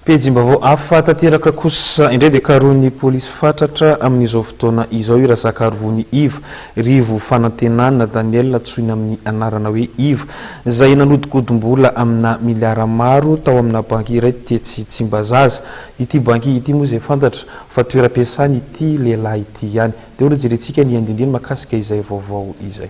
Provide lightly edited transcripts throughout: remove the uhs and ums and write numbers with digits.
Pejim-baovao hafa tanteraka kosa indray dia karoan'ny polisy fatratra amin'izao fotoana izao io resaka arovony Iva rivo fanantenana Daniel tsoina amin'ny anarana hoe Iva izay nanodikodimbola amina miliara maro tao amina banky iray tetsy Tsimbazaza. Ity banky ity moa izay fantatra fa toeram-piasany ity lehilahy ity ihany. Dia ora jerentsika ny andindiny makasika izay vaovao izay.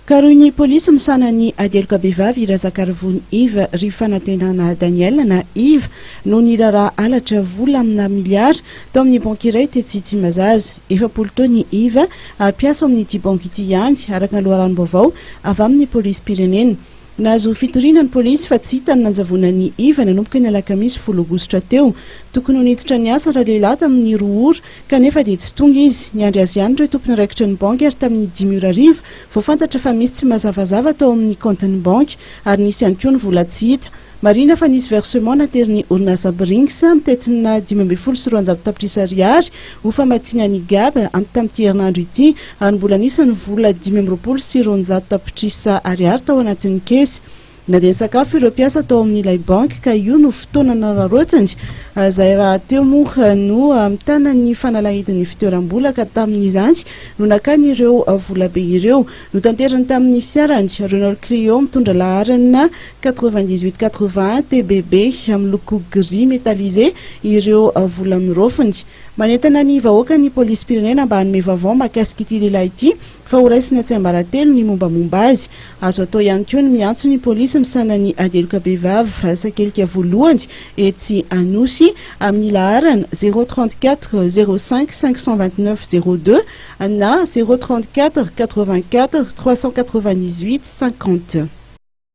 Karoan'ny polisy misanany adelika behivavy resaka arovony Iva rivo fanantenana Daniel na Iva no niraraha halatra vola amina miliara tao amin'ny banky iray tetsy Tsimbazaza. Efa taona Iva ary mpiasa amin'ity banky ity ihany araka ny loharanom-baovao avy amin'ny polisy pirenena. Nahazo fitoriana ny polisy fa tsy hitany nanjavona ny Iva nanomboka ny alakamisy 10 aogositra teo. Tokony ho niditra ny asa raha lehilahy tamin'ny 2 ora kanefa dia tsy tonga izy. Niandry azy ihany ireo tompony raikitra ny banky ary tamin'ny 10:00 vao fantatra fa misy tsy mazavazava tao amin'ny compte-ny banky ary nisy ihany koa ny vola tsy hita. Marina fa nisy versement nateriny orinasa Brinks mitetina 12,400 tapitrisa ariary ho famatsiana ny GAB amin'ny tamin'ity herinandro ity ary mbola nisy ny vola 12,400 tapitrisa ariary tao anatin'ny kesy. Na dia sakafo ireo mpiasa tao amin'ilay banky ka io no fotoana nararotiny. Izay raha teo moa no mitana ny fanalahidin'ny fitoeram-bola ka tamin'izany no nakany ireo vola be ireo no tanterany tamin'ny fiarany Renault Clio mitondra laharana 9880 TBB amin'ny loko gris métallisé ireo vola mirofiny. Manentana ny vahoaka ny polisy pirenena mba hanome vaovao mahakasika ity lehilahy ity fa ho raisina tsiambaratelo ny mombamomba azy. Azo atao ihany koa ny miantso ny polisy misanany adelika behivavy sakelika voalohany etsy Anosy amin'ny laharana 034 05 529 02 na 034 84 398 50.